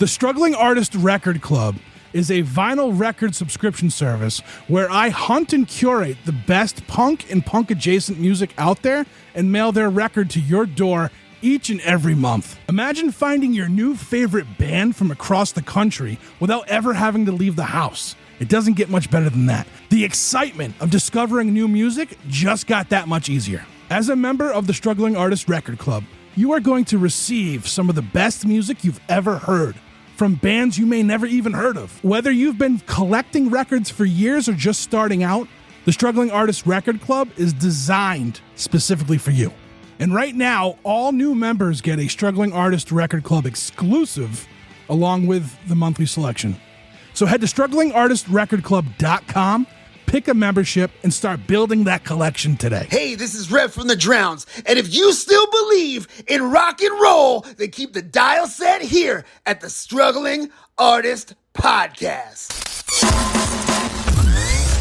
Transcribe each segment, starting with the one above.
The Struggling Artist Record Club is a vinyl record subscription service where I hunt and curate the best punk and punk-adjacent music out there and mail their record to your door each and every month. Imagine finding your new favorite band from across the country without ever having to leave the house. It doesn't get much better than that. The excitement of discovering new music just got that much easier. As a member of the Struggling Artist Record Club, you are going to receive some of the best music you've ever heard from bands you may never even heard of. Whether you've been collecting records for years or just starting out, the Struggling Artist Record Club is designed specifically for you. And right now, all new members get a Struggling Artist Record Club exclusive along with the monthly selection. So head to StrugglingArtistRecordClub.com, pick a membership, and start building that collection today. Hey, this is Rev from the Drowns, and if you still believe in rock and roll, then keep the dial set here at the Struggling Artist Podcast.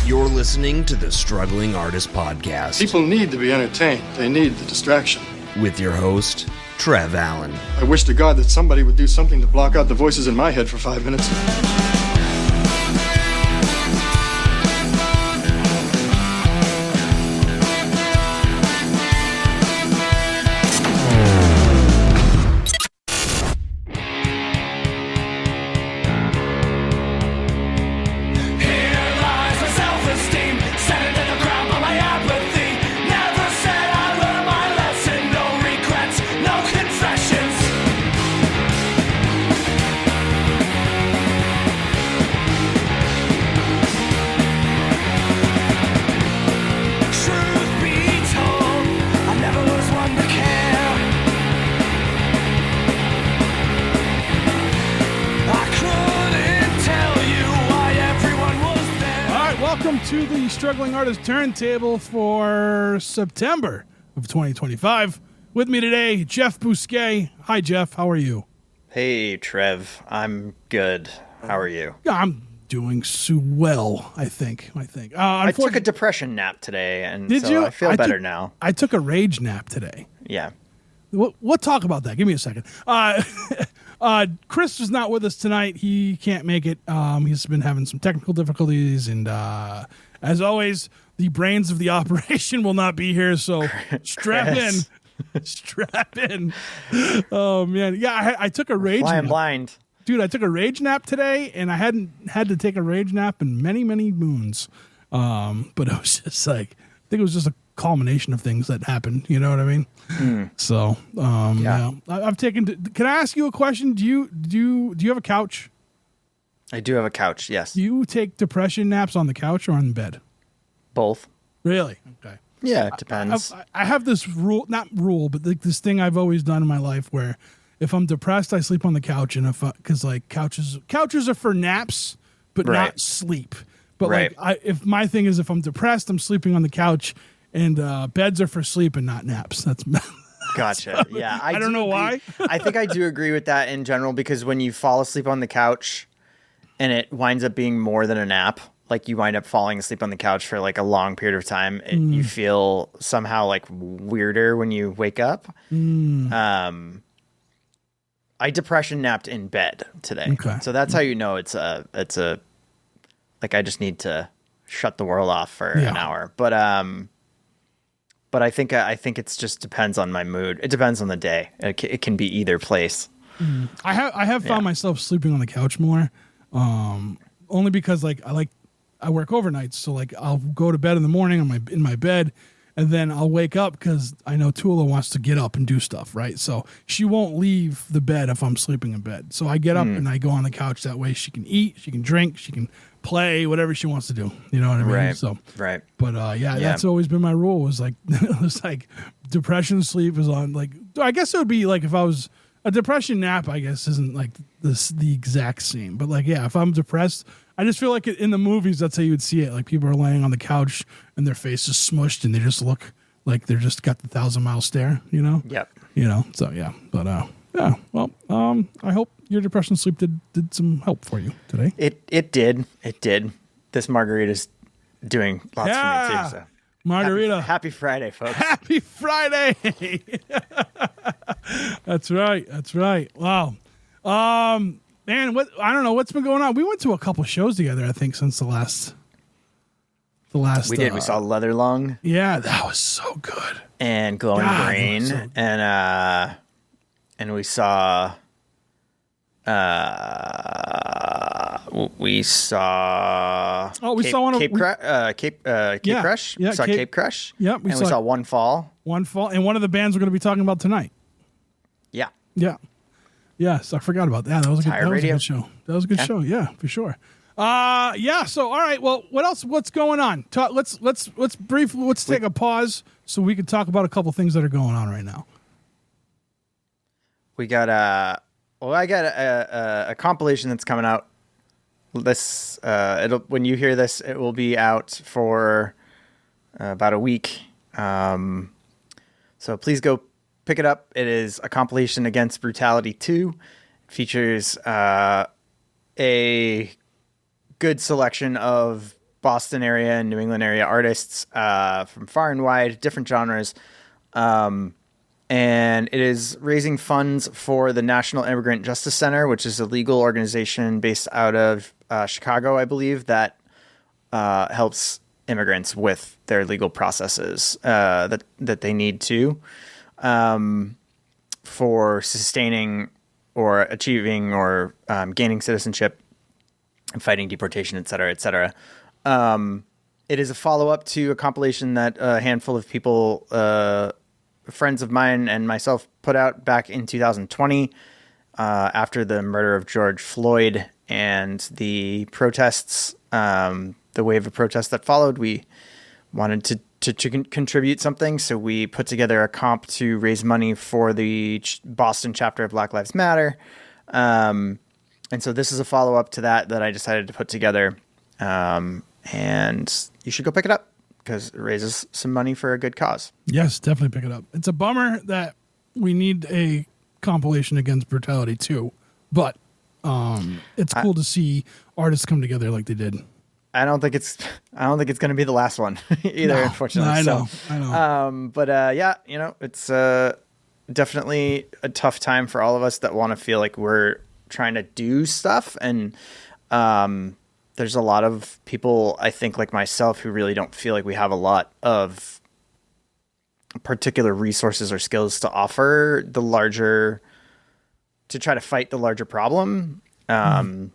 You're listening to the Struggling Artist Podcast. People need to be entertained. They need the distraction. With your host, Trev Allen. I wish to God that somebody would do something to block out the voices in my head for 5 minutes. To the Struggling Artist Turntable for September of 2025. With me today, Jeff Bousquet. Hi, Jeff. How are you? Hey, Trev. I'm good. How are you? I'm doing so well, I think. I took a depression nap today, and Did you? I feel better now. I took a rage nap today. Yeah. We'll talk about that. Give me a second. Chris is not with us tonight. He can't make it. He's been having some technical difficulties, and as always, the brains of the operation will not be here. So strap in. Oh man, yeah. I took a rage Flying nap. blind, dude. I took a rage nap today, and I hadn't had to take a rage nap in many moons. But it was just like, I think it was just a culmination of things that happened. You know what I mean? So, yeah. I've taken. Can I ask you a question? Do you have a couch? I do have a couch. Yes. Do you take depression naps on the couch or on bed? Both. Really? Okay. Yeah, it depends. I have this rule, not rule, but this thing I've always done in my life where if I'm depressed, I sleep on the couch, and because like couches are for naps, but not sleep. But like if my thing is if I'm depressed, I'm sleeping on the couch. And beds are for sleep and not naps. That's gotcha. Yeah, I don't know why. I think I do agree with that in general, because when you fall asleep on the couch and it winds up being more than a nap, like you wind up falling asleep on the couch for like a long period of time, you feel somehow like weirder when you wake up. I depression napped in bed today. Okay. So that's how you know it's a like I just need to shut the world off for an hour. But I think it's just depends on my mood. It depends on the day. It can be either place. I have found myself sleeping on the couch more, only because I work overnights, so like I'll go to bed in the morning in my bed, and then I'll wake up because I know Tula wants to get up and do stuff, right? So she won't leave the bed if I'm sleeping in bed. So I get up and I go on the couch. That way she can eat, she can drink, she can play, whatever she wants to do. You know what I mean? Right. So, right. But that's always been my rule. Was like, it was like depression sleep is on. Like, I guess it would be like if I was a depression nap. I guess isn't like the exact same. But like, yeah, if I'm depressed, I just feel like in the movies that's how you would see it. Like people are laying on the couch and their face is smushed and they just look like they're just got the 1,000-mile stare. You know? Yep. You know. So yeah. But yeah. Well, I hope your depression sleep did some help for you today. It did. This margarita's doing lots for me too. So Margarita. Happy Friday, folks. Happy Friday. That's right. Wow. Man, I don't know what's been going on. We went to a couple shows together, I think, since the last. We did. We saw Leather Lung. Yeah, that was so good. And Glowing Brain, so and we saw. We saw. Oh, we saw one of Cape Crush. Yeah, we saw Cape Crush. Yep, we saw One Fall. And one of the bands we're going to be talking about tonight. Yeah. Yeah. Yes, I forgot about that. That was a good show. That was a good show. Yeah, for sure. Yeah. So, all right. Well, what else? What's going on? Let's take a pause so we can talk about a couple things that are going on right now. We got I got a compilation that's coming out. This when you hear this, it will be out for about a week. So please go pick it up. It is a compilation against Brutality 2. It features a good selection of Boston area and New England area artists from far and wide, different genres. And it is raising funds for the National Immigrant Justice Center, which is a legal organization based out of Chicago, I believe, that helps immigrants with their legal processes that they need to for sustaining or achieving or gaining citizenship and fighting deportation, et cetera, et cetera. It is a follow-up to a compilation that a handful of people, friends of mine and myself, put out back in 2020 after the murder of George Floyd and the protests, the wave of protests that followed. We wanted to contribute something, so we put together a comp to raise money for the Boston chapter of Black Lives Matter. And so this is a follow-up to that I decided to put together. And you should go pick it up because it raises some money for a good cause. Yes, definitely pick it up. It's a bummer that we need a compilation against Brutality 2, but it's cool to see artists come together like they did. I don't think it's going to be the last one either, unfortunately. No, I know. But yeah, it's definitely a tough time for all of us that want to feel like we're trying to do stuff. And there's a lot of people, I think, like myself, who really don't feel like we have a lot of particular resources or skills to offer to try to fight the larger problem. And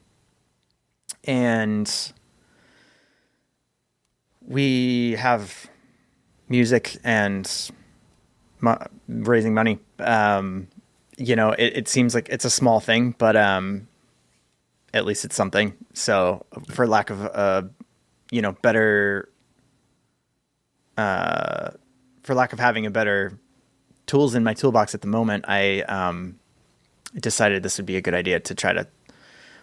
we have music and raising money. It seems like it's a small thing, but at least it's something. So for lack of having a better tools in my toolbox at the moment, I decided this would be a good idea to try to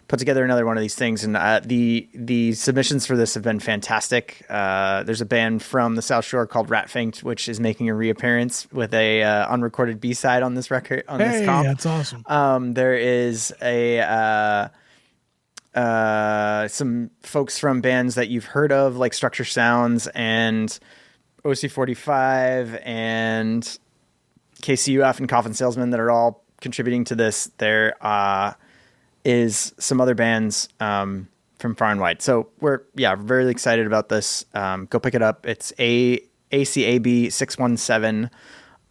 put together another one of these things. And the submissions for this have been fantastic. There's a band from the South Shore called Rat Faint, which is making a reappearance with a unrecorded B-side on this record. This comp. That's awesome. There is some folks from bands that you've heard of, like Structure Sounds and OC45 and KCUF and Coffin Salesman, that are all contributing to this. There is some other bands from far and wide. So we're very excited about this. Go pick it up. It's ACAB617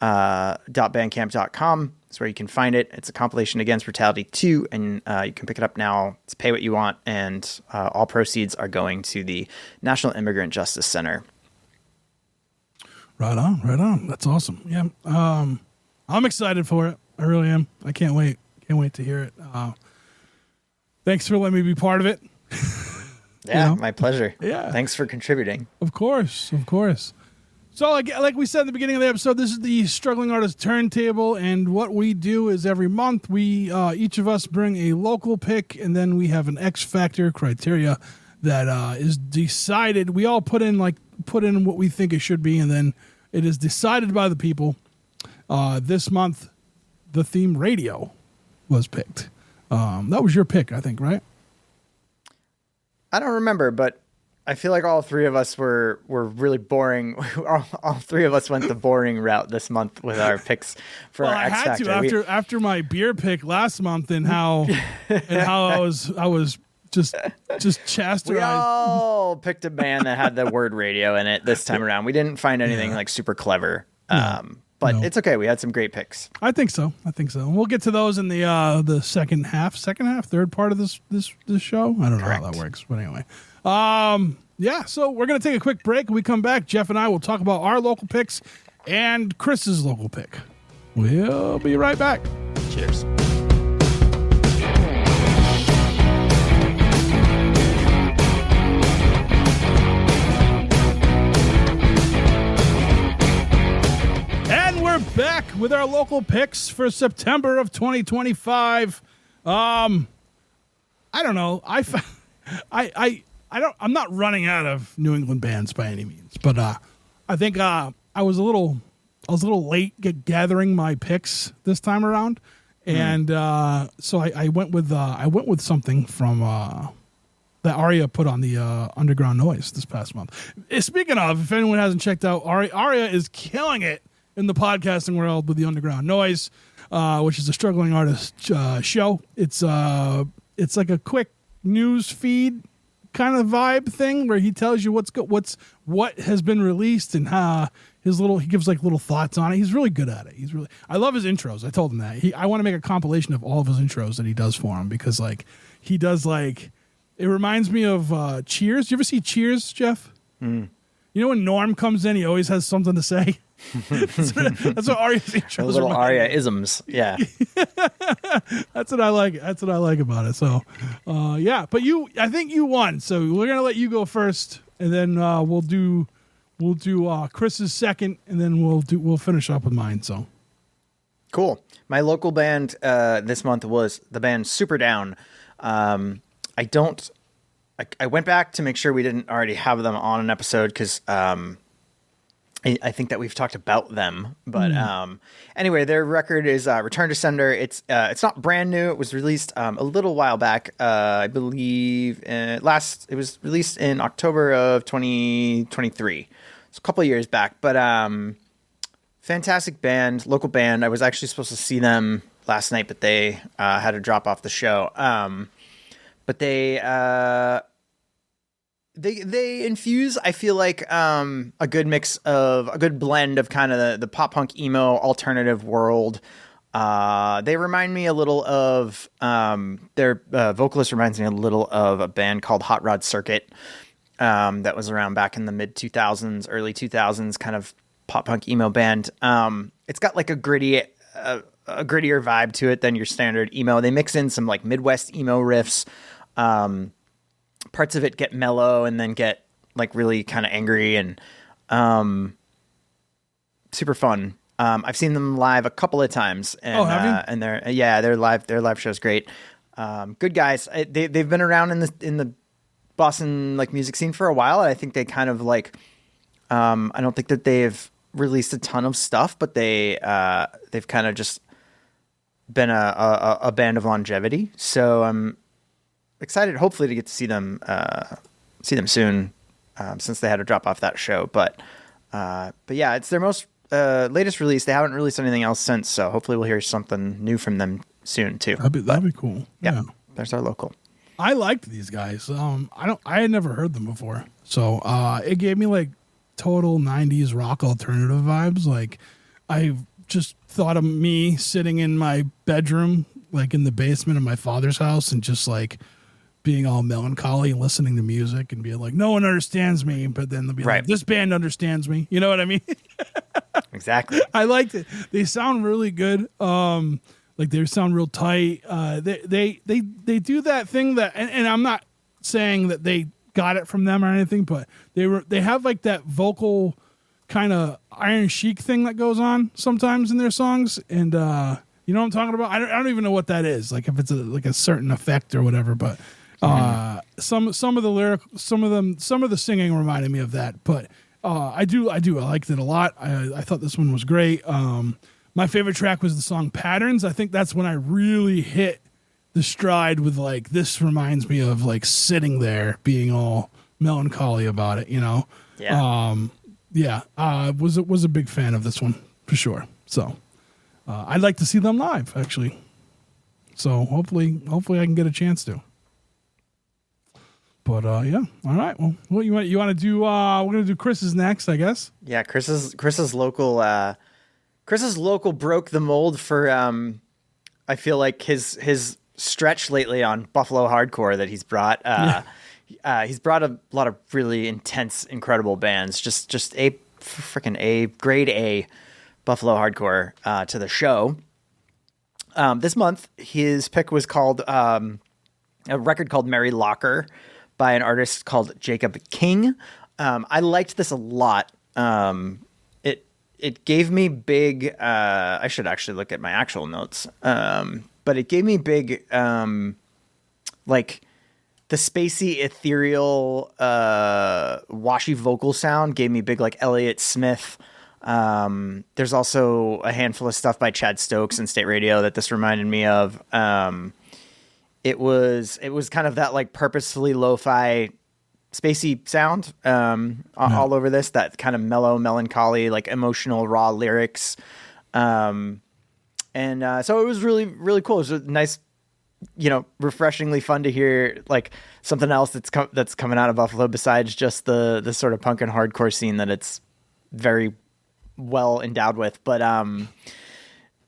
.bandcamp.com. That's where you can find it. It's a compilation against Brutality 2, and you can pick it up now. It's pay what you want, and all proceeds are going to the National Immigrant Justice Center. Right on. That's awesome. Yeah, I'm excited for it. I really am. I can't wait. Can't wait to hear it. Thanks for letting me be part of it. Yeah, my pleasure. Yeah. Thanks for contributing. Of course. So like we said at the beginning of the episode, this is the Struggling Artist Turntable, and what we do is every month we each of us bring a local pick, and then we have an X Factor criteria that is decided. We all put in what we think it should be, and then it is decided by the people. This month, the theme radio was picked. That was your pick, I think, right? I don't remember, but I feel like all three of us were really boring. All three of us went the boring route this month with our picks for our X Factor. I had to after my beer pick last month and how I was just chastised. We all picked a band that had the word radio in it this time around. We didn't find anything like super clever. But it's okay. We had some great picks. I think so. And we'll get to those in the second half, third part of this show. I don't know how that works, but anyway. So we're going to take a quick break. When we come back, Jeff and I will talk about our local picks and Chris's local pick. We'll be right back. Cheers. And we're back with our local picks for September of 2025. I don't know. I'm not running out of New England bands by any means, but I think I was a little late gathering my picks this time around, and so I went with something from that Aria put on the Underground Noise this past month. Speaking of, if anyone hasn't checked out, Aria is killing it in the podcasting world with the Underground Noise, which is a struggling artist show. It's like a quick news feed kind of vibe thing where he tells you what has been released and he gives like little thoughts on it. He's really good at it. I love his intros. I told him that I want to make a compilation of all of his intros that he does for him, because like he does like, it reminds me of Cheers. You ever see Cheers, Jeff? You know when Norm comes in, he always has something to say. That's what Aria's intros little Aria isms. Yeah. That's what I like. That's what I like about it. So, but I think you won. So we're going to let you go first, and then we'll do Chris's second, and then we'll finish up with mine. So cool. My local band this month was the band Super Down. I went back to make sure we didn't already have them on an episode, because I think that we've talked about them, but anyway, their record is Return to Sender. It's not brand new. It was released a little while back. I believe it was released in October of 2023. It's a couple of years back, but fantastic band, local band. I was actually supposed to see them last night, but they had to drop off the show. But they infuse, I feel like, a good blend of kind of the pop punk emo alternative world. They remind me a little of their vocalist reminds me a little of a band called Hot Rod Circuit that was around back in the mid 2000s, early 2000s, kind of pop punk emo band. It's got like a grittier vibe to it than your standard emo. They mix in some like Midwest emo riffs. Parts of it get mellow and then get like really kind of angry and super fun. I've seen them live a couple of times, and have you? And their live show's great. Good guys. They've been around in the Boston like music scene for a while. And I think they kind of like I don't think that they've released a ton of stuff, but they've kind of just been a band of longevity. So I'm excited, hopefully, to get to see them soon, since they had to drop off that show. But yeah, it's their most latest release. They haven't released anything else since, so hopefully we'll hear something new from them soon too. That'd be cool. Yeah, there's our local. I liked these guys. I had never heard them before, so it gave me like total 90s rock alternative vibes. Like I just thought of me sitting in my bedroom, like in the basement of my father's house, and just like being all melancholy and listening to music and being like, no one understands me, but then they'll be like, this band understands me. You know what I mean? Exactly. I liked it. They sound really good. Like they sound real tight. They do that thing that, and I'm not saying that they got it from them or anything, but they have like that vocal kind of Iron Chic thing that goes on sometimes in their songs. And, you know what I'm talking about? I don't even know what that is. Like if it's like a certain effect or whatever, but some of the singing reminded me of that, but I liked it a lot. I thought this one was great. My favorite track was the song Patterns. I think that's when I really hit the stride with like, this reminds me of like sitting there being all melancholy about it, Yeah. Was a big fan of this one for sure. So I'd like to see them live, actually. So hopefully I can get a chance to. But yeah, all right. Well, what you want to do? We're gonna do Chris's next, I guess. Yeah, Chris's local broke the mold for I feel like his stretch lately on Buffalo hardcore that he's brought. He's brought a lot of really intense, incredible bands. Just a freaking A grade A Buffalo hardcore to the show. This month, his pick was called a record called Mary Locker by an artist called Jacob King. I liked this a lot. It gave me big. I should actually look at my actual notes. But it gave me big, like the spacey, ethereal, washy vocal sound. Gave me big like Elliott Smith. There's also a handful of stuff by Chad Stokes and State Radio that this reminded me of. It was kind of that like purposefully lo-fi spacey sound all over this, that kind of mellow melancholy, like emotional raw lyrics. So it was really, really cool. It was a nice, refreshingly fun to hear like something else that's coming out of Buffalo besides just the sort of punk and hardcore scene that it's very well endowed with. But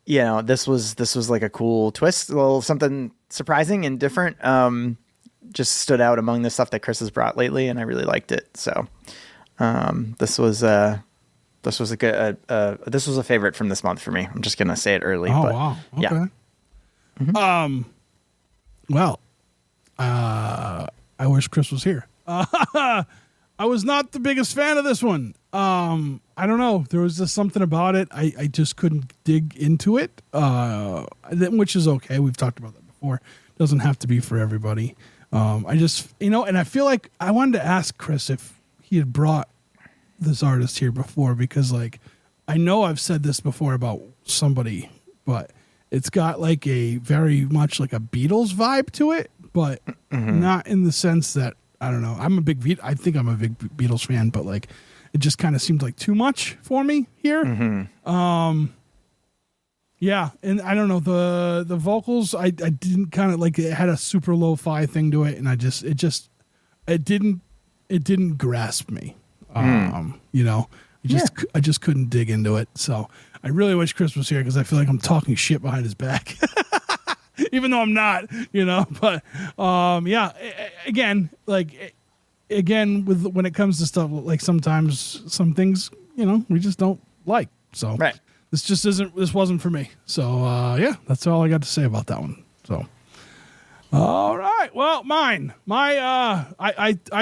this was like a cool twist, a little something surprising and different. Just stood out among the stuff that Chris has brought lately, and I really liked it. So this was a favorite from this month for me. I'm just gonna say it early. Oh, but, wow. Okay. Yeah. Mm-hmm. Well, I wish Chris was here. I was not the biggest fan of this one. I don't know. There was just something about it. I just couldn't dig into it, which is okay. We've talked about that before. It doesn't have to be for everybody. I just, and I feel like I wanted to ask Chris if he had brought this artist here before, because like, I know I've said this before about somebody, but it's got like a very much like a Beatles vibe to it, but not in the sense that, I don't know. I think I'm a big Beatles fan, but like, it just kind of seemed like too much for me here. Yeah, and I don't know, the vocals, I didn't kind of like, it had a super lo-fi thing to it, and it didn't grasp me. I just couldn't dig into it. So I really wish Chris was here, because I feel like I'm talking shit behind his back, even though I'm not. But again, when it comes to stuff, like sometimes some things, we just don't like. So right. This wasn't for me. So that's all I got to say about that one. So all right, well, I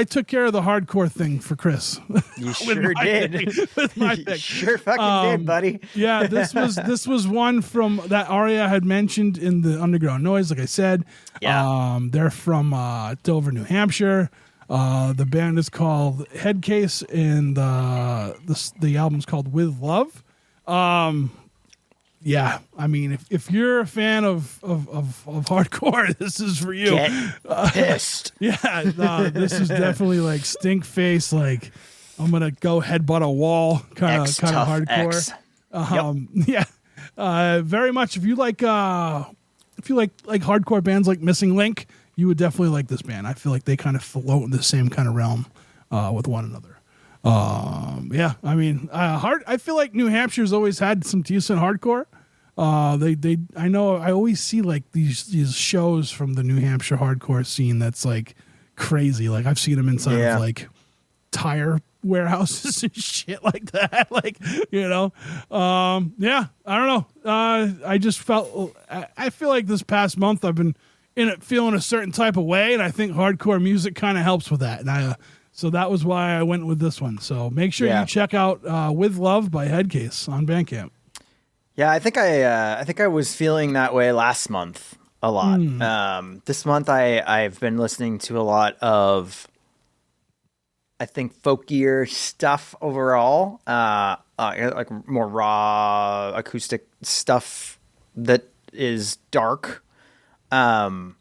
took care of the hardcore thing for Chris. You sure did. With my You pick. sure fucking did, buddy. Yeah, this was one from that Aria had mentioned in the Underground Noise, like I said. Yeah. They're from Dover, New Hampshire. The band is called Headcase, and the album's called With Love. Yeah, I mean, if you're a fan of hardcore, this is for you. Get pissed. This is definitely like stink face, like I'm gonna go headbutt a wall kind of hardcore. Very much. If you like hardcore bands like Missing Link, you would definitely like this band. I feel like they kind of float in the same kind of realm with one another. I mean, I feel like New Hampshire's always had some decent hardcore. I know I always see like these shows from the New Hampshire hardcore scene that's like crazy. Like I've seen them inside of like tire warehouses and shit like that. Like, I don't know. I just I feel like this past month I've been feeling a certain type of way, and I think hardcore music kind of helps with that. And so that was why I went with this one. So make sure you check out With Love by Headcase on Bandcamp. Yeah, I think I was feeling that way last month a lot. This month I've been listening to a lot of, I think, folkier stuff overall, like more raw acoustic stuff that is dark. But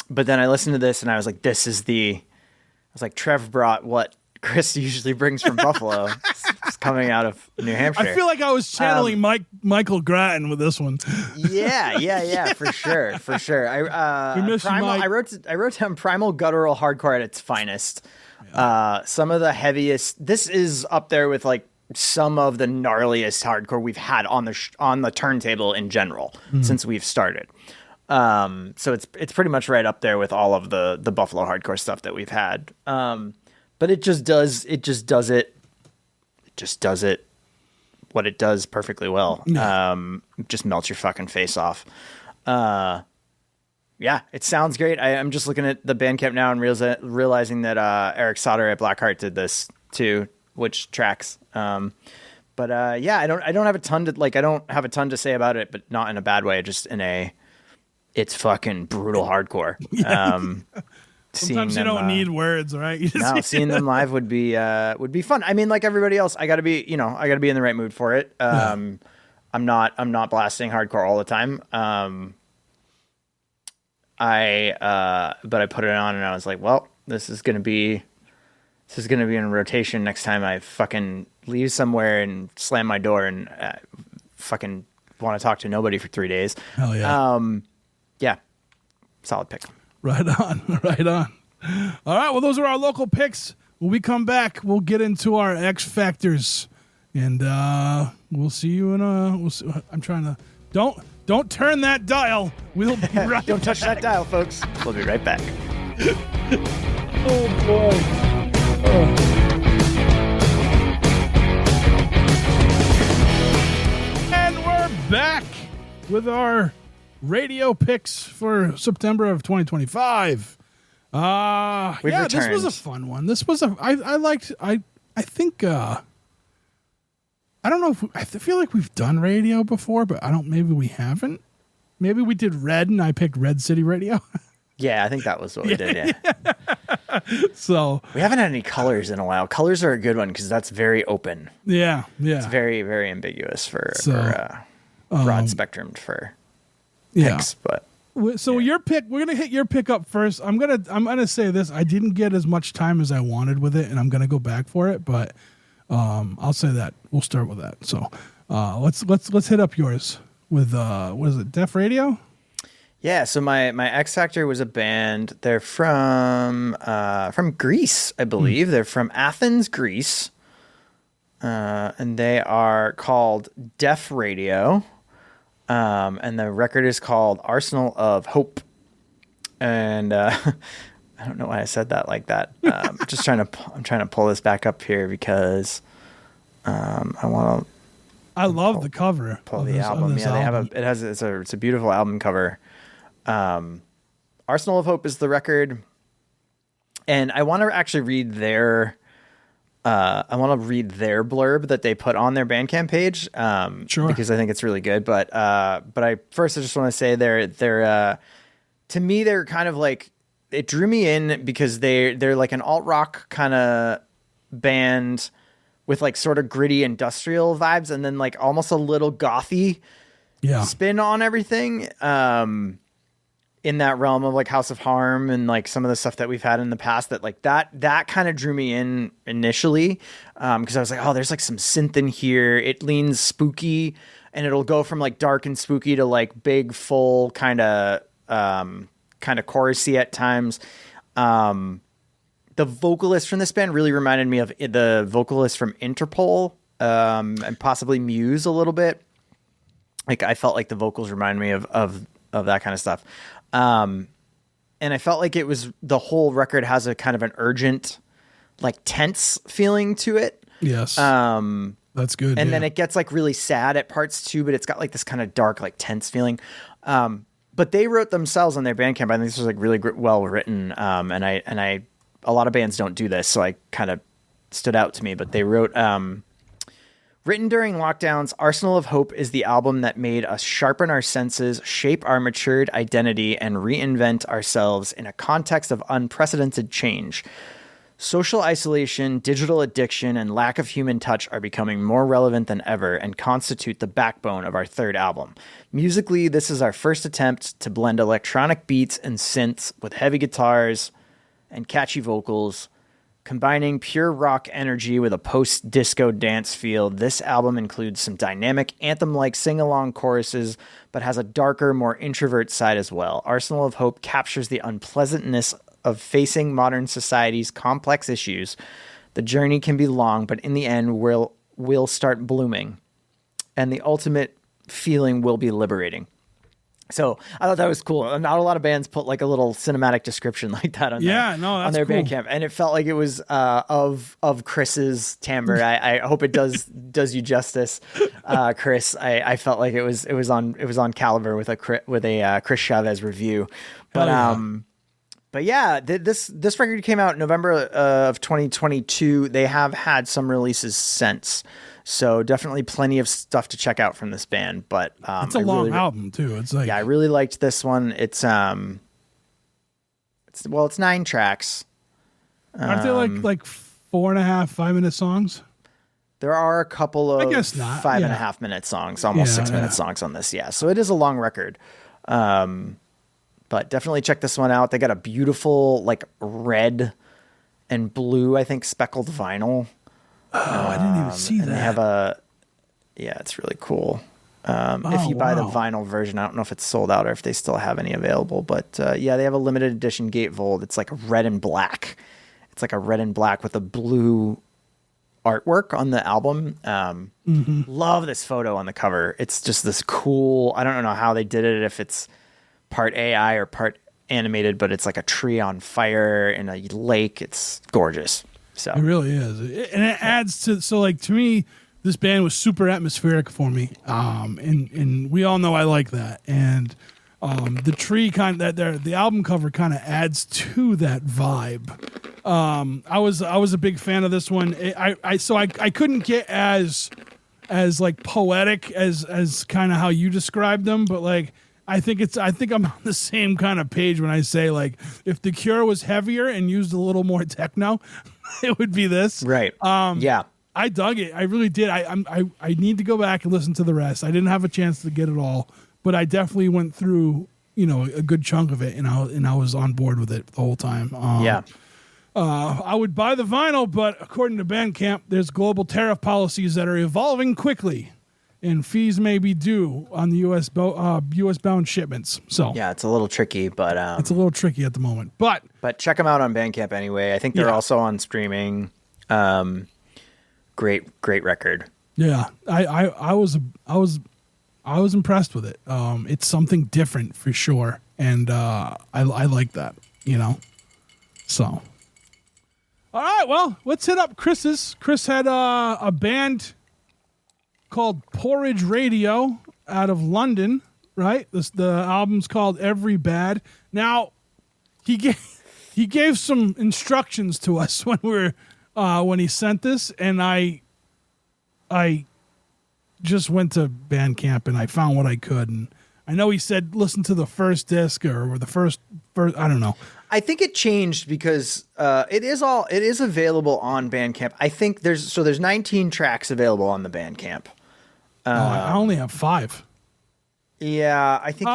then I listened to this and I was like, this is the was like, Trev brought what Chris usually brings from Buffalo. It's coming out of New Hampshire. I feel like I was channeling Michael Grattan with this one. Yeah, for sure. We miss you, Primal, Mike. I wrote down primal guttural hardcore at its finest. Some of the heaviest. This is up there with like some of the gnarliest hardcore we've had on the turntable in general since we've started. So it's pretty much right up there with all of the Buffalo hardcore stuff that we've had. But it just does what it does perfectly well. It just melts your fucking face off. Yeah, it sounds great. I'm just looking at the Bandcamp now and realizing that Eric Sauter at Blackheart did this too, which tracks. But yeah, I don't have a ton to say about it, but not in a bad way, just in it's fucking brutal hardcore. Sometimes you don't need words, right? No, seeing them live would be fun. I mean, like everybody else, I gotta be in the right mood for it. I'm not blasting hardcore all the time. But I put it on and I was like, well, this is gonna be in rotation next time I fucking leave somewhere and slam my door and fucking want to talk to nobody for 3 days. Hell yeah. Yeah, solid pick. Right on. All right, well, those are our local picks. When we come back, we'll get into our X Factors, and we'll see you in I'm trying to don't turn that dial. We'll be right. Don't touch that dial, folks. We'll be right back. Oh boy. And we're back with our radio picks for September of 2025. Yeah, returned. This was a fun one. This was I think I don't know if I feel like we've done radio before, but maybe we haven't. Maybe we did Red and I picked Red City Radio. Yeah, I think that was what we did. Yeah. So we haven't had any colors in a while. Colors are a good one because that's very open. Yeah. It's very, very ambiguous for broad spectrum for picks. But so your pick, we're gonna hit your pick up first. I'm gonna say this. I didn't get as much time as I wanted with it, and I'm gonna go back for it. But I'll say that we'll start with that. So let's hit up yours with what is it? Def Radio. Yeah, so my X Factor was a band. They're from Greece, I believe. They're from Athens, Greece, and they are called Def Radio. And the record is called Arsenal of Hope. And I don't know why I said that like that. I'm trying to pull this back up here because I want to. I love the cover. Pull the album. Yeah, it's a beautiful album cover. Arsenal of Hope is the record, and I want to actually read their blurb that they put on their Bandcamp page, sure, because I think it's really good. But I just want to say they're to me they're kind of like, it drew me in because they're like an alt rock kind of band with like sort of gritty industrial vibes and then like almost a little gothy spin on everything. In that realm of like House of Harm and like some of the stuff that we've had in the past, that kind of drew me in initially. Cause I was like, oh, there's like some synth in here. It leans spooky and it'll go from like dark and spooky to like big, full kind of chorusy at times. The vocalist from this band really reminded me of the vocalist from Interpol, and possibly Muse a little bit. Like I felt like the vocals remind me of that kind of stuff. And I felt like the whole record has a kind of an urgent, like tense feeling to it. Yes. That's good. And then it gets like really sad at parts too, but it's got like this kind of dark, like tense feeling. But they wrote themselves on their Bandcamp. I think this was like really well written. And I, a lot of bands don't do this. So I kind of stood out to me, but they wrote, written during lockdowns, Arsenal of Hope is the album that made us sharpen our senses, shape our matured identity, and reinvent ourselves in a context of unprecedented change. Social isolation, digital addiction, and lack of human touch are becoming more relevant than ever and constitute the backbone of our third album. Musically, this is our first attempt to blend electronic beats and synths with heavy guitars and catchy vocals Combining pure rock energy with a post-disco dance feel, this album includes some dynamic anthem-like sing-along choruses, but has a darker, more introvert side as well. Arsenal of Hope captures the unpleasantness of facing modern society's complex issues. The journey can be long, but in the end, we'll start blooming, and the ultimate feeling will be liberating. So I thought that was cool. Not a lot of bands put like a little cinematic description like that on on their cool. Bandcamp, and it felt like it was of Chris's timbre. I hope it does you justice, Chris. I felt like it was on caliber with a Chris Chavez review, but yeah, this record came out in November of 2022. They have had some releases since. So definitely plenty of stuff to check out from this band, but it's a long album too. It's like, I really liked this one. It's 9 tracks. Aren't they like 4.5, 5-minute songs? There are a couple of I guess not. 5.5 minute songs, almost 6 minute songs on this. Yeah. So it is a long record. But definitely check this one out. They got a beautiful like red and blue, I think, speckled vinyl. Oh, I didn't even see that. They have it's really cool. If you buy the vinyl version, I don't know if it's sold out or if they still have any available, but they have a limited edition gatefold. It's like red and black. It's like a red and black with a blue artwork on the album. Love this photo on the cover. It's just this cool, I don't know how they did it, if it's part AI or part animated, but it's like a tree on fire in a lake. It's gorgeous. So it really is, and it adds to me, this band was super atmospheric for me, and we all know I like that, and the tree the album cover kind of adds to that vibe. I was a big fan of this one. I couldn't get as like poetic as kind of how you described them, but like I think I'm on the same kind of page when I say like if The Cure was heavier and used a little more techno, it would be this. Right. I dug it. I really did. I need to go back and listen to the rest. I didn't have a chance to get it all, but I definitely went through, a good chunk of it, and I was on board with it the whole time. I would buy the vinyl, but according to Bandcamp, there's global tariff policies that are evolving quickly, and fees may be due on the U.S. bound shipments. So yeah, it's a little tricky, but it's a little tricky at the moment. But check them out on Bandcamp anyway. I think they're also on streaming. Great record. Yeah, I was impressed with it. It's something different for sure, and I like that. So. All right, well, let's hit up Chris's. Chris had a band called Porridge Radio out of London, right? The album's called Every Bad. Now, he gave some instructions to us when he sent this, and I just went to Bandcamp and I found what I could, and I know he said listen to the first disc or the first I don't know. I think it changed because it is available on Bandcamp. I think there's 19 tracks available on the Bandcamp. I only have 5. Yeah, I think.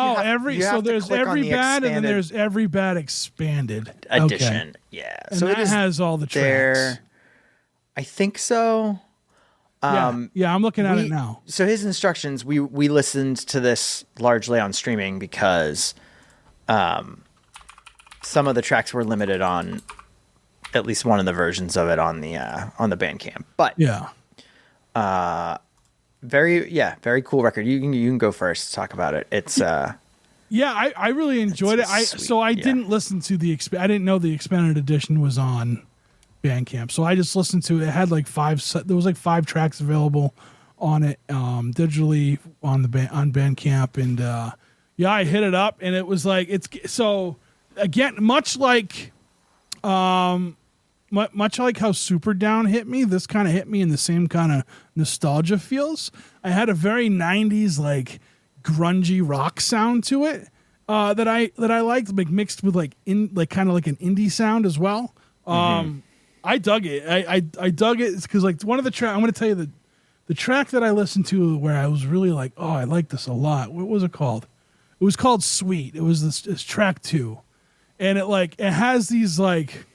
There's Every Bad and then there's Every Bad Expanded Edition. Okay. Yeah, and so it has all the tracks. I think so. Yeah, I'm looking at it now. So his instructions, we listened to this largely on streaming because some of the tracks were limited on at least one of the versions of it on the Bandcamp. But very cool record. You can go first. Talk about it. It's I really enjoyed it. I didn't listen to I didn't know the expanded edition was on Bandcamp, so I just listened to it. It had like 5. There was like 5 tracks available on it digitally on Bandcamp, and I hit it up, and it was like so again much like how Super Down hit me. This kind of hit me in the same kind of nostalgia feels. I had a very 90s like grungy rock sound to it that I liked, like mixed with like kind of like an indie sound as well. I dug it. I dug it because like one of the tracks, I'm going to tell you the track that I listened to where I was really like, oh, I like this a lot. What was it called? It was called Sweet. It was this track 2. And it has these like,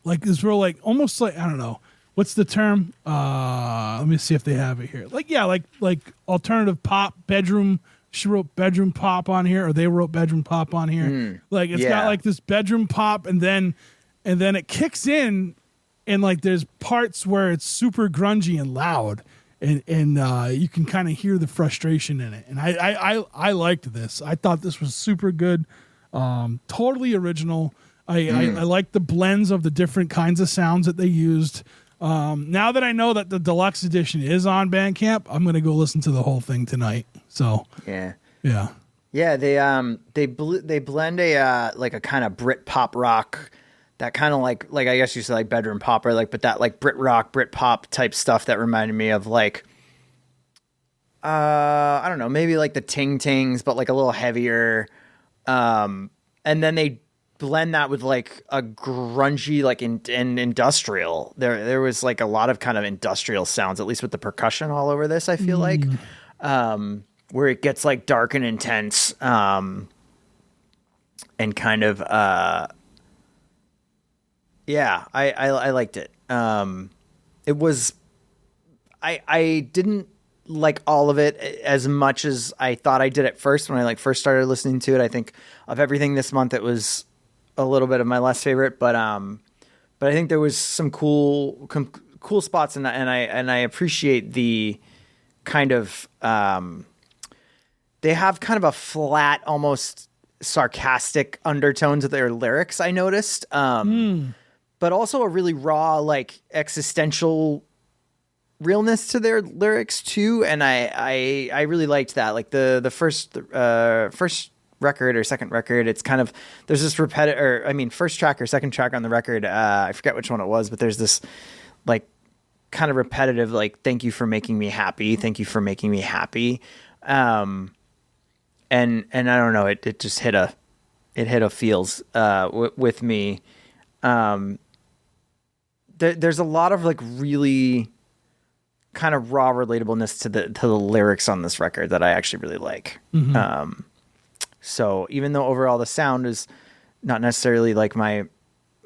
like this real like almost like I don't know what's the term. Let me see if they have it here. Like alternative pop bedroom. She wrote bedroom pop on here, or they wrote bedroom pop on here. Like it's got like this bedroom pop, and then it kicks in, and like there's parts where it's super grungy and loud, and you can kind of hear the frustration in it. And I liked this. I thought this was super good, totally original. I like the blends of the different kinds of sounds that they used. Now that I know that the deluxe edition is on Bandcamp, I'm gonna go listen to the whole thing tonight. So yeah. They blend a like a kind of Brit pop rock, that kind of like I guess you say like bedroom pop, or like, but that like Brit rock, Brit pop type stuff that reminded me of like I don't know, maybe like the Ting Tings, but like a little heavier. And then they blend that with like a grungy like in industrial. There was like a lot of kind of industrial sounds, at least with the percussion all over this, I feel like. Where it gets like dark and intense, and kind of I liked it. It was I didn't like all of it as much as I thought I did at first when I like first started listening to it. I think of everything this month, it was a little bit of my less favorite, but I think there was some cool spots, and I appreciate the kind of they have kind of a flat, almost sarcastic undertones of their lyrics, I noticed. But also a really raw, like existential realness to their lyrics too. And I really liked that. Like the first record or second record, it's kind of, there's this first track or second track on the record. I forget which one it was, but there's this like kind of repetitive, like, thank you for making me happy. Thank you for making me happy. And I don't know, it just hit a feels, with me. There's a lot of like really kind of raw relatableness to the lyrics on this record that I actually really like. So even though overall the sound is not necessarily like my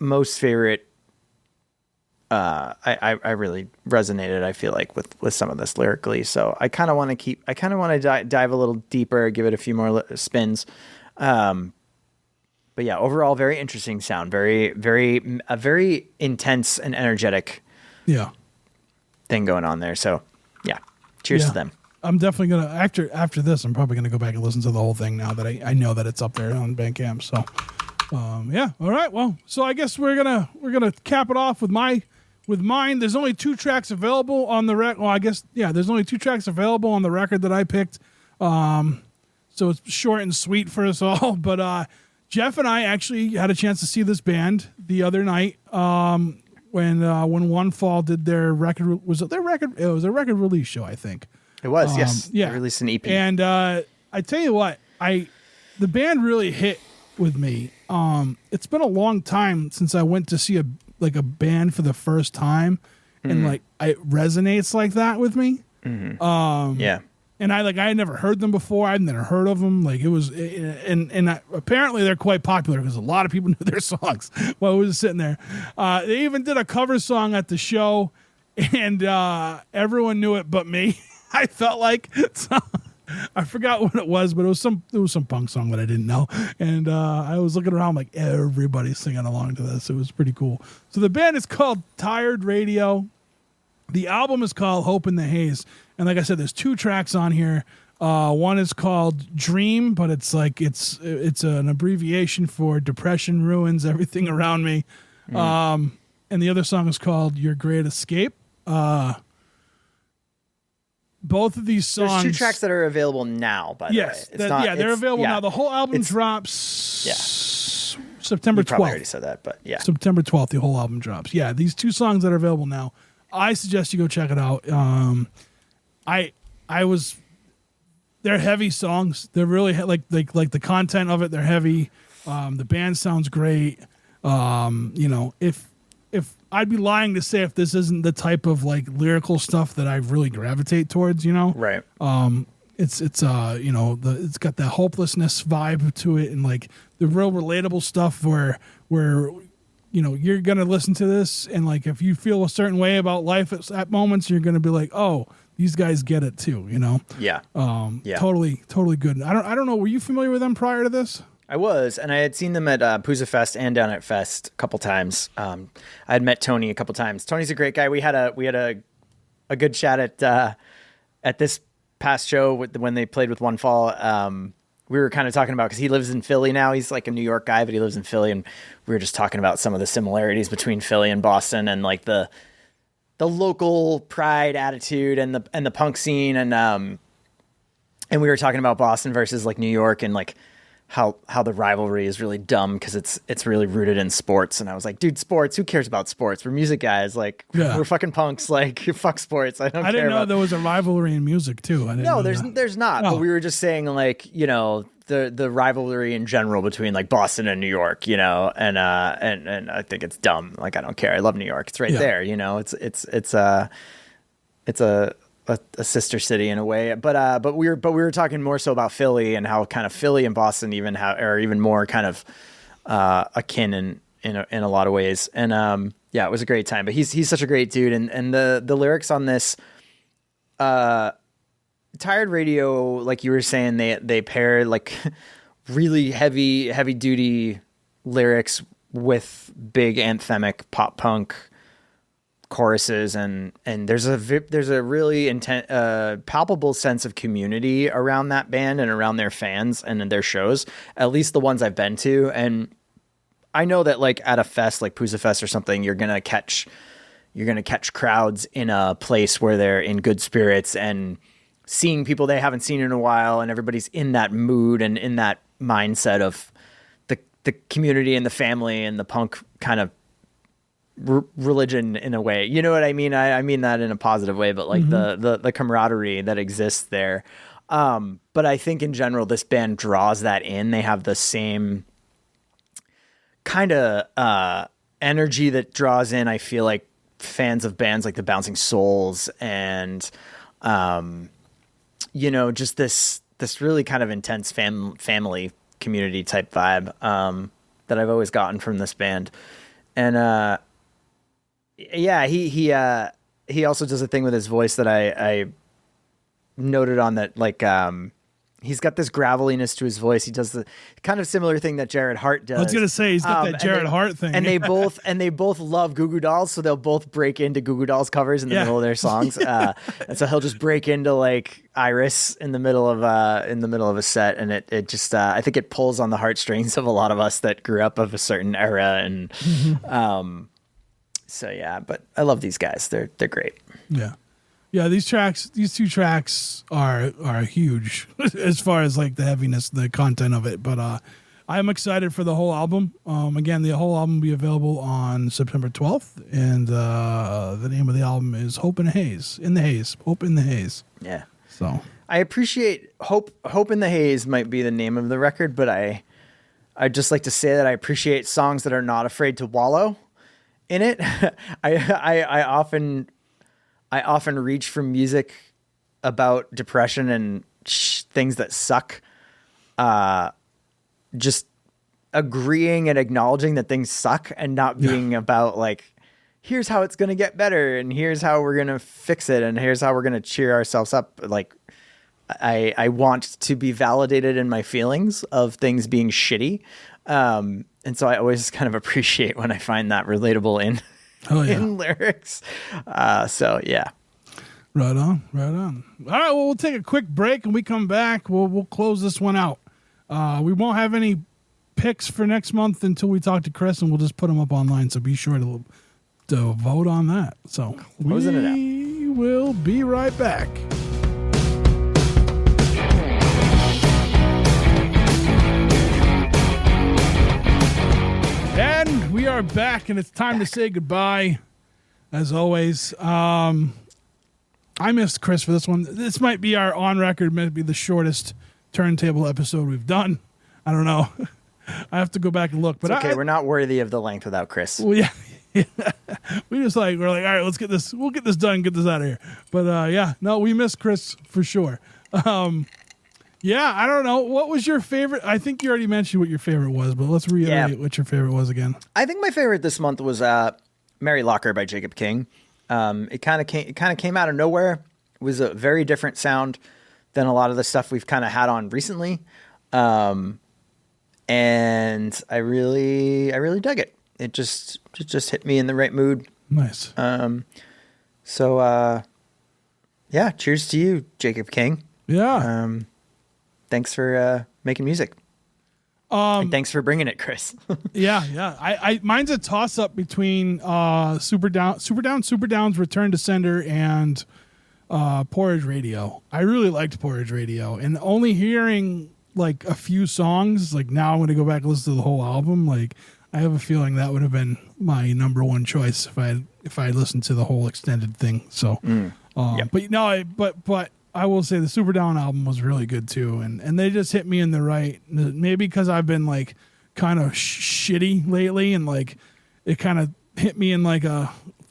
most favorite, I really resonated, I feel like, with some of this lyrically. So I kind of want to dive a little deeper, give it a few more spins. But yeah, overall, very interesting sound, very, very, a very intense and energetic thing going on there. So yeah, cheers to them. I'm definitely gonna after this. I'm probably gonna go back and listen to the whole thing now that I know that it's up there on Bandcamp. So yeah, all right. Well, so I guess we're gonna cap it off with mine. There's only 2 tracks available on the record. Well, I guess there's only 2 tracks available on the record that I picked. So it's short and sweet for us all. But Jeff and I actually had a chance to see this band the other night when One Fall did their record. Was it their record? It was a record release show, I think. It was, yes. Yeah. They released an EP. And I tell you what, the band really hit with me. It's been a long time since I went to see a band for the first time, and like it resonates like that with me. And I had never heard them before. I'd never heard of them. Like it was, apparently they're quite popular because a lot of people knew their songs while we were sitting there. They even did a cover song at the show, and everyone knew it but me. I felt like I forgot what it was, but it was some punk song that I didn't know, and I was looking around like everybody's singing along to this. It was pretty cool. So the band is called Tired Radio. The album is called Hope in the Haze. And like I said, there's 2 tracks on here. One is called Dream, but it's like it's an abbreviation for Depression Ruins Everything Around Me. And the other song is called Your Great Escape. Both of these songs. There's 2 tracks that are available now, by the way. Yes, they're available now. The whole album drops September 12th. You probably already said that, but yeah. September 12th, the whole album drops. Yeah, these 2 songs that are available now, I suggest you go check it out. They're heavy songs. They're really like the content of it. They're heavy. The band sounds great. If I'd be lying to say if this isn't the type of like lyrical stuff that I really gravitate towards, right. It's it's got that hopelessness vibe to it, and like the real relatable stuff where you're going to listen to this, and like if you feel a certain way about life at moments, you're going to be like, oh, these guys get it too, Yeah. Totally good. I don't know, were you familiar with them prior to this? I was, and I had seen them at Pooza Fest and Down at Fest a couple times. I had met Tony a couple times. Tony's a great guy. We had a good chat at this past show when they played with One Fall. We were kind of talking about, because he lives in Philly now. He's like a New York guy, but he lives in Philly, and we were just talking about some of the similarities between Philly and Boston, and like the local pride attitude and the punk scene, and we were talking about Boston versus like New York, and like how the rivalry is really dumb because it's really rooted in sports. And I was like, dude, sports, who cares about sports? We're music guys. Like, we're fucking punks. Like, fuck sports. I didn't know there was a rivalry in music too. No, there's not. Oh. But we were just saying, like, the rivalry in general between like Boston and New York, and I think it's dumb. Like, I don't care. I love New York. It's right there. It's a sister city in a way, but we were talking more so about Philly and how kind of Philly and Boston are even more kind of akin in a lot of ways. And it was a great time. But he's such a great dude, and the lyrics on this Tired Radio, like you were saying, they pair like really heavy duty lyrics with big anthemic pop punk choruses, and there's a really palpable sense of community around that band and around their fans and in their shows, at least the ones I've been to. And I know that like at a fest like Pooza Fest or something, you're gonna catch crowds in a place where they're in good spirits and seeing people they haven't seen in a while, and everybody's in that mood and in that mindset of the community and the family and the punk kind of religion in a way. You know what I mean? I mean that in a positive way, but like the camaraderie that exists there. But I think in general, this band draws that in. They have the same kind of energy that draws in, I feel like, fans of bands like the Bouncing Souls and, just this really kind of intense family community type vibe that I've always gotten from this band. And he also does a thing with his voice that I noted on, that like he's got this graveliness to his voice. He does the kind of similar thing that Jared Hart does. I was gonna say he's got that Jared Hart thing. And they both love Goo Goo Dolls, so they'll both break into Goo Goo Dolls covers in the middle of their songs. And so he'll just break into like Iris in the middle of a set, and it just I think it pulls on the heartstrings of a lot of us that grew up of a certain era, and so yeah. But I love these guys. They're great. Yeah, these two tracks are huge as far as like the heaviness, the content of it. But I'm excited for the whole album. Again, the whole album will be available on September 12th, and the name of the album is Hope in the Haze. Hope in the Haze. Yeah. So I appreciate Hope in the Haze might be the name of the record, but I'd just like to say that I appreciate songs that are not afraid to wallow in it. I often reach for music about depression and things that suck. Just agreeing and acknowledging that things suck, and not being about like, here's how it's going to get better, and here's how we're going to fix it, and here's how we're going to cheer ourselves up. Like, I want to be validated in my feelings of things being shitty. And so I always kind of appreciate when I find that relatable in lyrics. So yeah. Right on. All right, well, we'll take a quick break, and we come back. We'll close this one out. We won't have any picks for next month until we talk to Chris, and we'll just put them up online. So be sure to vote on that. So we will be right back. And we are back, and it's time to say goodbye. As always, I missed Chris for this one. This might be our on-record, might be the shortest Turntable episode we've done. I don't know. I have to go back and look. But it's okay, we're not worthy of the length without Chris. Well, yeah. We're like, all right, let's get this. We'll get this done. Get this out of here. But we missed Chris for sure. Yeah, I don't know. What was your favorite? I think you already mentioned what your favorite was, but let's reiterate what your favorite was again. I think my favorite this month was Mary Locker by Jacob King. It kind of came out of nowhere. It was a very different sound than a lot of the stuff we've kind of had on recently. And I really dug it. It just hit me in the right mood. Nice. So cheers to you, Jacob King. Yeah. Thanks for making music. And thanks for bringing it, Chris. Yeah. I mine's a toss up between Super Down's Return to Sender and Porridge Radio. I really liked Porridge Radio, and only hearing like a few songs, like now I'm going to go back and listen to the whole album. Like I have a feeling that would have been my number one choice if I had listened to the whole extended thing. So, but I will say the Super Down album was really good too, and they just hit me in the right. Maybe because I've been like kind of shitty lately, and like it kind of hit me in like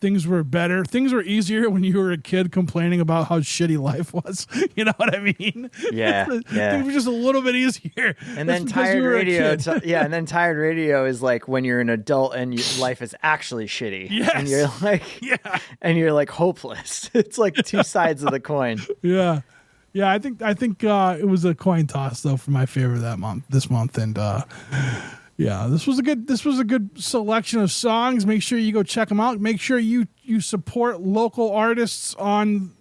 things were better, things were easier when you were a kid complaining about how shitty life was. You know what I mean? Yeah. Things were just a little bit easier. And then Tired Radio, and then Tired Radio is like when you're an adult and life is actually shitty. Yes. And you're like, and you're like hopeless. It's like two sides of the coin. Yeah. I think it was a coin toss though for my favorite this month, and this was a good selection of songs. Make sure you go check them out. Make sure you support local artists on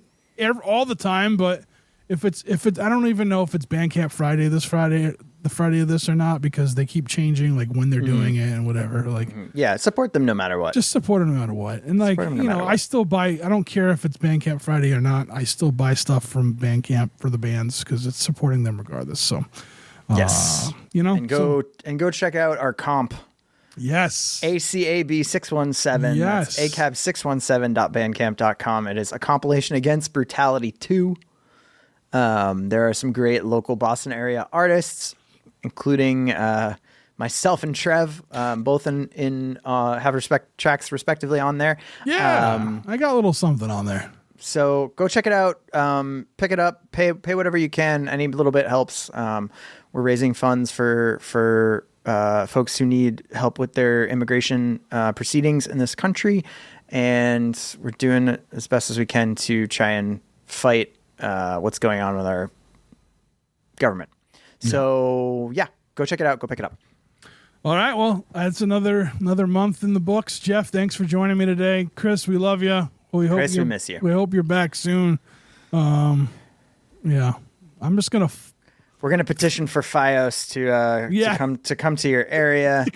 all the time. But if it's I don't even know if it's Bandcamp Friday, the Friday of this or not, because they keep changing like when they're doing it and whatever. Like support them no matter what. Just support them no matter what. And like I still buy. I don't care if it's Bandcamp Friday or not. I still buy stuff from Bandcamp for the bands because it's supporting them regardless. So. Yes. And go check out our comp. Yes. ACAB 617. Yes. That's acab617.bandcamp.com. It is a compilation against Brutality 2. There are some great local Boston area artists, including myself and Trev, both in have tracks respectively on there. Yeah. I got a little something on there. So go check it out. Pick it up. Pay whatever you can. Any little bit helps. We're raising funds for folks who need help with their immigration proceedings in this country, and we're doing it as best as we can to try and fight what's going on with our government. So go check it out. Go pick it up. All right. Well, that's another month in the books. Jeff, thanks for joining me today. Chris, we love you. We miss you. We hope you're back soon. I'm just gonna. We're gonna petition for FiOS to come to your area,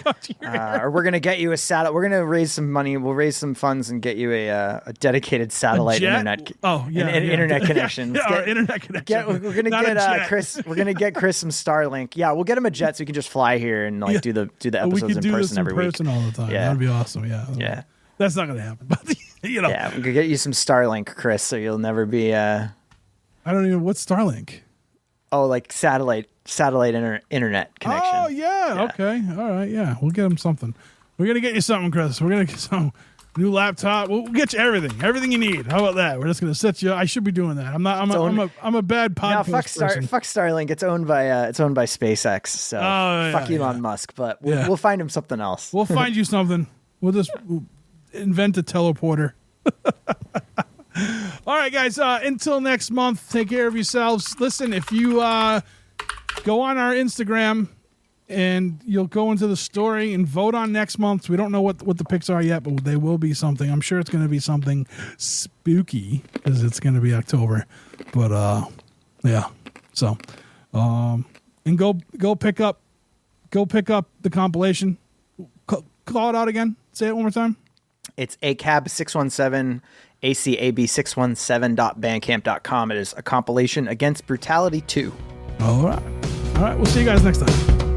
or we're gonna get you a satellite. We're gonna raise some money. We'll raise some funds and get you a dedicated satellite internet. Internet connection. Our internet connection. We're gonna get Chris. We're gonna get Chris some Starlink. Yeah, we'll get him a jet so he can just fly here and do the episodes in person every week. We could do this in person all the time. That'd be awesome. Yeah. That's not gonna happen, but Yeah, we could get you some Starlink, Chris, so you'll never be. I don't even. What's Starlink? Oh, like satellite internet connection. Oh yeah. Okay. All right. Yeah, we'll get him something. We're gonna get you something, Chris. We're gonna get some new laptop. We'll get you everything you need. How about that? We're just gonna set you. I should be doing that. I'm a bad podcast person. Fuck Starlink. It's owned by SpaceX. So fuck Elon Musk. But we'll find him something else. We'll find you something. We'll invent a teleporter. All right, guys. Until next month, take care of yourselves. Listen, if you go on our Instagram and you'll go into the story and vote on next month. We don't know what the picks are yet, but they will be something. I'm sure it's going to be something spooky because it's going to be October. But So, and go pick up the compilation. Call it out again. Say it one more time. It's ACAB617, ACAB617.bandcamp.com. It is a compilation against Brutality 2. All right. We'll see you guys next time.